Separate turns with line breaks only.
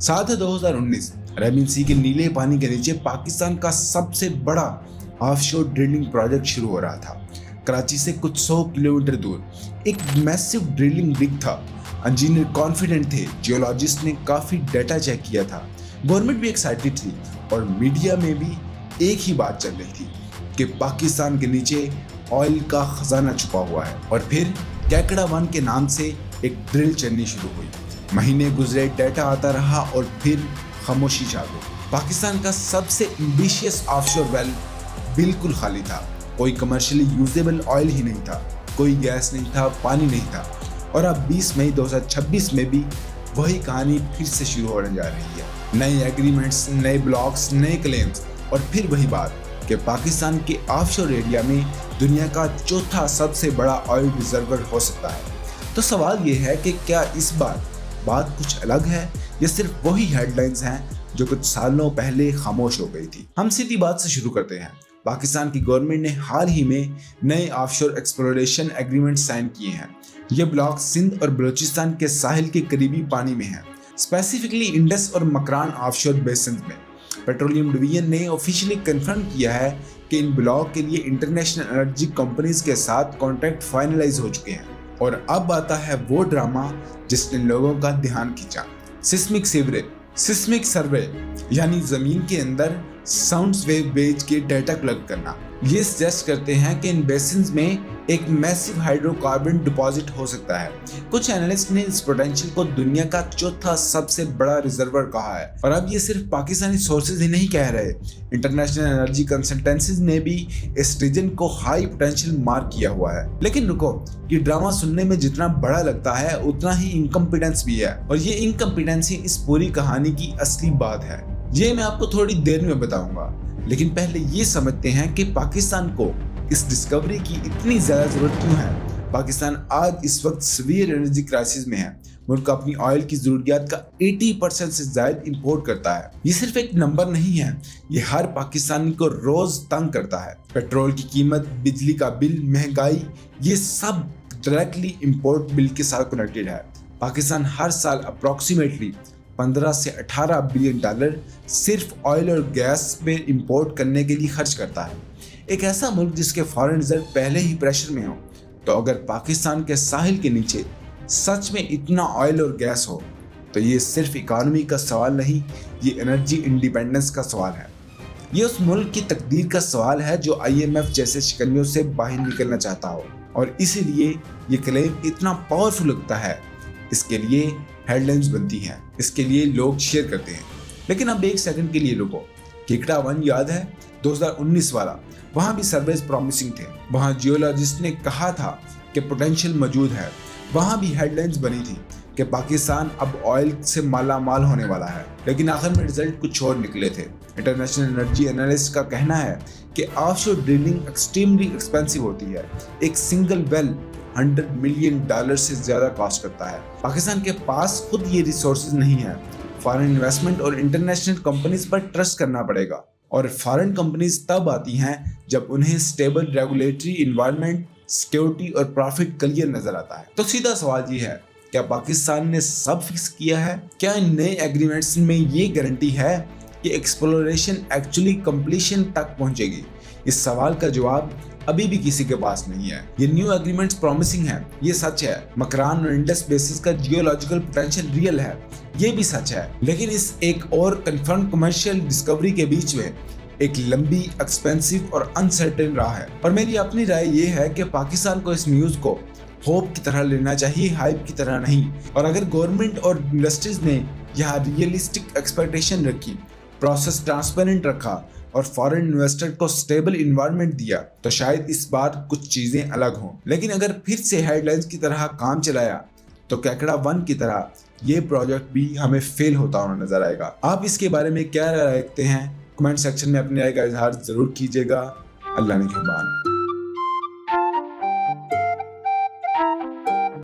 साल था 2019। अरेबियन सी के नीले पानी के नीचे पाकिस्तान का सबसे बड़ा ऑफशोर ड्रिलिंग प्रोजेक्ट शुरू हो रहा था। कराची से कुछ 100 किलोमीटर दूर एक मैसिव ड्रिलिंग रिग था। इंजीनियर कॉन्फिडेंट थे, जियोलॉजिस्ट ने काफी डाटा चेक किया था, गवर्नमेंट भी एक्साइटेड थी और मीडिया में भी एक ही बात चल रही थी कि पाकिस्तान के नीचे ऑयल का खजाना छुपा हुआ है। और फिर कैकड़ा 1 के नाम से एक ड्रिल चलनी शुरू हुई। महीने गुजरे, डाटा आता रहा और फिर खामोशी छा गई। पाकिस्तान का सबसे एम्बिशियस ऑफशोर वेल बिल्कुल खाली था। कोई कमर्शियली यूजेबल ऑयल ही नहीं था, कोई गैस नहीं था, पानी नहीं था। और अब 20 मई 2026 में भी वही कहानी फिर से शुरू होने जा रही है। नए एग्रीमेंट्स, नए ब्लॉक्स, नए क्लेम्स और फिर वही बात कि पाकिस्तान के ऑफशोर एरिया में दुनिया का चौथा सबसे बड़ा ऑयल रिजर्वर हो सकता है। तो सवाल ये है कि क्या इस बार बात कुछ अलग है या सिर्फ वही हेडलाइंस हैं जो कुछ सालों पहले खामोश हो गई थी। हम सीधी बात से शुरू करते हैं। पाकिस्तान की गवर्नमेंट ने हाल ही में नए ऑफशोर एक्सप्लोरेशन एग्रीमेंट साइन किए हैं। ये ब्लॉक सिंध और बलूचिस्तान के साहिल के करीबी पानी में है, स्पेसिफिकली इंडस और मकरान ऑफशोर बेसिन में। पेट्रोलियम डिवीजन ने ऑफिशियली कंफर्म किया है कि इन ब्लॉक के लिए इंटरनेशनल एनर्जी कंपनीज के साथ कॉन्ट्रैक्ट फाइनलाइज हो चुके हैं। और अब आता है वो ड्रामा जिसने लोगों का ध्यान खींचा, सिस्मिक सर्वे यानी जमीन के अंदर साउंड वेव भेज के डाटा कलेक्ट करना। ये सजेस्ट करते हैं कि इन बेसिन्स में एक मैसिव हाइड्रोकार्बन डिपॉजिट हो सकता है। कुछ एनालिस्ट ने इस पोटेंशियल को दुनिया का चौथा सबसे बड़ा रिजर्वर कहा है। और अब ये सिर्फ पाकिस्तानी सोर्सेज ही नहीं कह रहे, इंटरनेशनल एनर्जी कंसल्टेंसीज ने भी इस रीजन को हाई पोटेंशियल मार्क किया हुआ है। लेकिन रुको, ये ड्रामा सुनने में जितना बड़ा लगता है उतना ही इनकम्पिटेंस भी है। और ये इनकम्पिटेंसी इस पूरी कहानी की असली बात है। ये मैं आपको थोड़ी देर में बताऊंगा, लेकिन पहले ये समझते हैं कि पाकिस्तान को इस डिस्कवरी की इतनी ज्यादा जरूरत क्यों है। पाकिस्तान आज इस वक्त सीवियर एनर्जी क्राइसिस में है। मुल्क अपनी ऑयल की जरूरियात का 80% से ज्यादा इंपोर्ट करता है। ये सिर्फ एक नंबर नहीं है, ये हर पाकिस्तानी को रोज तंग करता है। पेट्रोल की कीमत, बिजली का बिल, महंगाई, ये सब डायरेक्टली इंपोर्ट बिल के साथ कनेक्टेड है। पाकिस्तान हर साल अप्रोक्सीमेटली 15 से 18 बिलियन डॉलर सिर्फ ऑयल और गैस पे इंपोर्ट करने के लिए खर्च करता है। एक ऐसा मुल्क जिसके फॉरेन रिजर्व पहले ही प्रेशर में हो, तो अगर पाकिस्तान के साहिल के नीचे सच में इतना ऑयल और गैस हो तो ये सिर्फ इकोनॉमी का सवाल नहीं, ये एनर्जी इंडिपेंडेंस का सवाल है। ये उस मुल्क की तकदीर का सवाल है जो IMF जैसे शिकंजों से बाहर निकलना चाहता हो। और इसीलिए ये क्लेम इतना पावरफुल लगता है, इसके लिए हेडलाइंस बनती हैं, इसके लिए लोग शेयर करते हैं। लेकिन अब एक सेकंड के लिए रुको। कैकड़ा 1 याद है 2019 वाला? वहाँ भी सर्वेज प्रॉमिसिंग थे। वहाँ जियोलॉजिस्ट ने कहा था कि पोटेंशियल मौजूद है। वहाँ भी हेडलाइंस बनी थी कि पाकिस्तान अब ऑयल से माला माल होने वाला है। लेकिन आखिर में रिजल्ट कुछ और निकले थे। इंटरनेशनल एनर्जी एनालिस्ट का कहना है कि ऑफशोर ड्रिलिंग एक्सट्रीमली एक्सपेंसिव होती है। एक सिंगल वेल $100 मिलियन से ज्यादा कॉस्ट करता है। पाकिस्तान के पास खुद ये रिसोर्सेज नहीं है। फॉरेन इन्वेस्टमेंट और इंटरनेशनल कंपनीज पर ट्रस्ट करना पड़ेगा। और फॉरेन कंपनीज तब आती हैं जब उन्हें स्टेबल रेगुलेटरी इन्वायरमेंट, सिक्योरिटी और प्रॉफिट क्लियर नजर आता है। तो सीधा सवाल ये है, क्या पाकिस्तान ने सब फिक्स किया है? क्या इन नए एग्रीमेंट्स में ये गारंटी है कि एक्सप्लोरेशन एक्चुअली कंप्लीशन तक पहुंचेगी? इस सवाल का जवाब अभी भी किसी के पास नहीं है। ये न्यू एग्रीमेंट्स प्रॉमिसिंग है, ये सच है। मकरान और इंडस बेसिस का जियोलॉजिकल पोटेंशियल रियल है, ये भी सच है। लेकिन इस एक और कंफर्म कमर्शियल डिस्कवरी के बीच में एक लंबी, एक्सपेंसिव और अनसर्टेन राह है। और मेरी अपनी राय ये है कि पाकिस्तान को इस न्यूज को होप की तरह लेना चाहिए, हाइप की तरह नहीं। और अगर गवर्नमेंट और इंडस्ट्रीज ने यहाँ रियलिस्टिक एक्सपेक्टेशन रखी, प्रोसेस ट्रांसपेरेंट रखा और फॉरेन इन्वेस्टर को स्टेबल इन्वायरमेंट दिया, तो शायद इस बार कुछ चीजें अलग हों। लेकिन अगर फिर से हेडलाइंस की तरह काम चलाया तो कैकड़ा 1 की तरह ये प्रोजेक्ट भी हमें फेल होता हुआ नजर आएगा। आप इसके बारे में क्या राय रखते हैं? कमेंट सेक्शन में अपनी राय का इजहार जरूर कीजिएगा। अल्लाह ने मेहरबान।